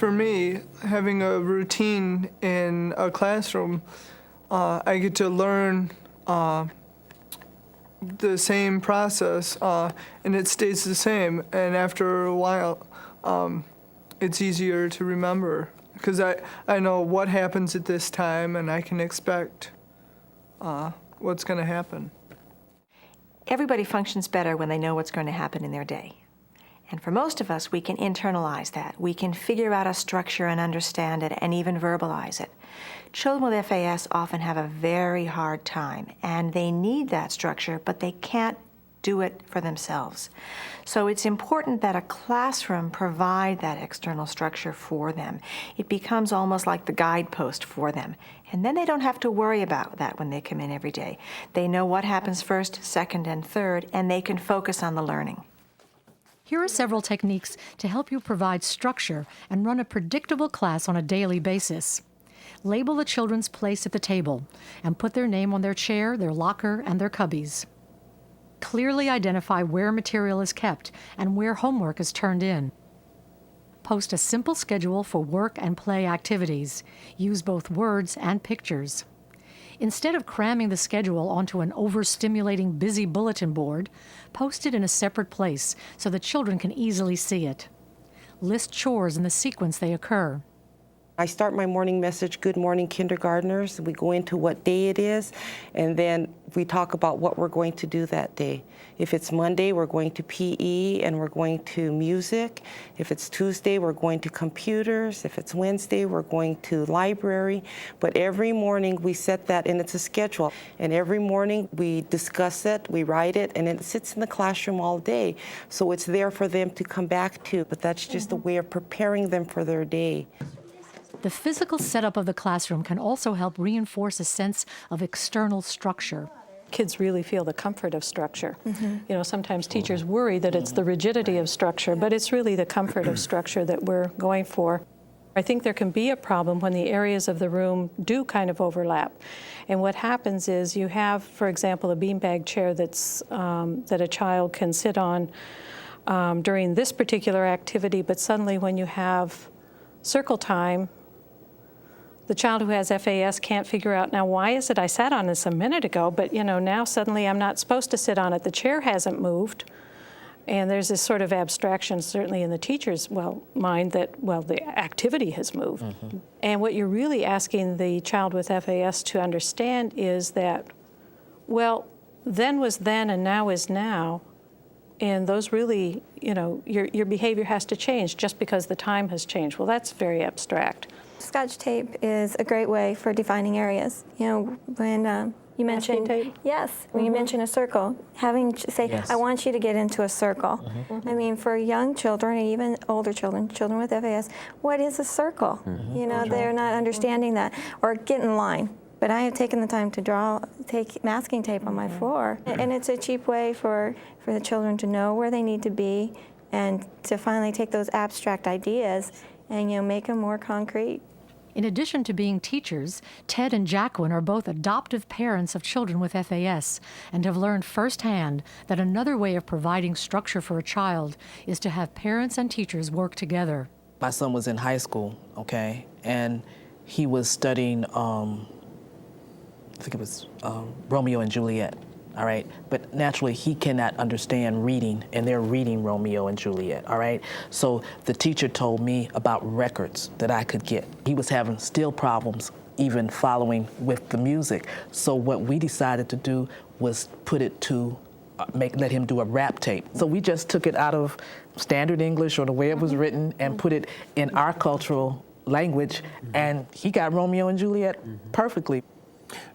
for me, having a routine in a classroom, I get to learn the same process, and it stays the same. And after a while, it's easier to remember because I know what happens at this time, and I can expect what's going to happen. Everybody functions better when they know what's going to happen in their day. And for most of us, we can internalize that. We can figure out a structure and understand it and even verbalize it. Children with FAS often have a very hard time, and they need that structure, but they can't do it for themselves. So it's important that a classroom provide that external structure for them. It becomes almost like the guidepost for them. And then they don't have to worry about that when they come in every day. They know what happens first, second, and third, and they can focus on the learning. Here are several techniques to help you provide structure and run a predictable class on a daily basis. Label the children's place at the table and put their name on their chair, their locker, and their cubbies. Clearly identify where material is kept and where homework is turned in. Post a simple schedule for work and play activities. Use both words and pictures. Instead of cramming the schedule onto an overstimulating busy bulletin board, post it in a separate place so the children can easily see it. List chores in the sequence they occur. I start my morning message, good morning kindergartners. We go into what day it is, and then we talk about what we're going to do that day. If it's Monday, we're going to PE and we're going to music. If it's Tuesday, we're going to computers. If it's Wednesday, we're going to library. But every morning we set that, and it's a schedule. And every morning we discuss it, we write it, and it sits in the classroom all day. So it's there for them to come back to, but that's just a way of preparing them for their day. The physical setup of the classroom can also help reinforce a sense of external structure. Kids really feel the comfort of structure. You know, sometimes teachers worry that it's the rigidity of structure, but it's really the comfort of structure that we're going for. I think there can be a problem when the areas of the room do kind of overlap. And what happens is you have, for example, a beanbag chair that's, that a child can sit on during this particular activity, but suddenly when you have circle time, the child who has FAS can't figure out, now why is it I sat on this a minute ago, but you know, now suddenly I'm not supposed to sit on it. The chair hasn't moved. And there's this sort of abstraction, certainly in the teacher's mind, that, well, the activity has moved. And what you're really asking the child with FAS to understand is that, well, then was then and now is now. And those really, you know, your behavior has to change just because the time has changed. Well, that's very abstract. Scotch tape is a great way for defining areas. You know, when you mentioned, when you mention a circle, having to say, I want you to get into a circle. I mean, for young children, and even older children, children with FAS, what is a circle? You know, they're not understanding that. Or get in line. But I have taken the time to take masking tape on my floor. And it's a cheap way for the children to know where they need to be and to finally take those abstract ideas and, you know, make them more concrete. In addition to being teachers, Ted and Jacqueline are both adoptive parents of children with FAS and have learned firsthand that another way of providing structure for a child is to have parents and teachers work together. My son was in high school, okay, and he was studying I think it was Romeo and Juliet, all right? But naturally, he cannot understand reading, and they're reading Romeo and Juliet, all right? So the teacher told me about records that I could get. He was having still problems even following with the music. So what we decided to do was put it to, let him do a rap tape. So we just took it out of standard English or the way it was written and put it in our cultural language, and he got Romeo and Juliet perfectly.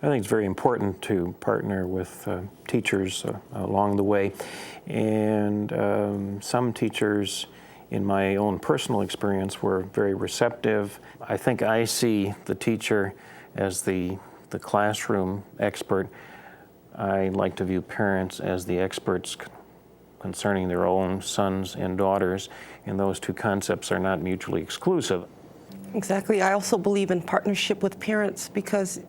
I think it's very important to partner with teachers along the way, and some teachers, in my own personal experience, were very receptive. I think I see the teacher as the classroom expert. I like to view parents as the experts concerning their own sons and daughters, and those two concepts are not mutually exclusive. Exactly. I also believe in partnership with parents because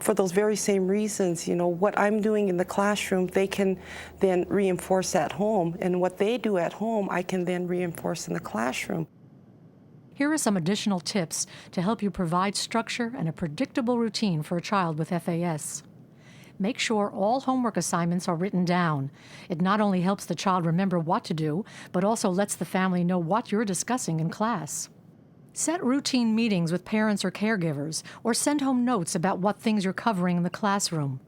for those very same reasons, you know, what I'm doing in the classroom, they can then reinforce at home, and what they do at home, I can then reinforce in the classroom. Here are some additional tips to help you provide structure and a predictable routine for a child with FAS. Make sure all homework assignments are written down. It not only helps the child remember what to do, but also lets the family know what you're discussing in class. Set routine meetings with parents or caregivers, or send home notes about what things you're covering in the classroom.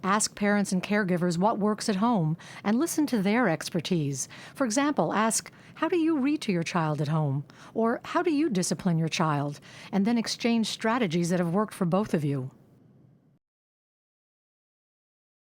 Ask parents and caregivers what works at home and listen to their expertise. For example, ask, how do you read to your child at home? Or how do you discipline your child? And then exchange strategies that have worked for both of you.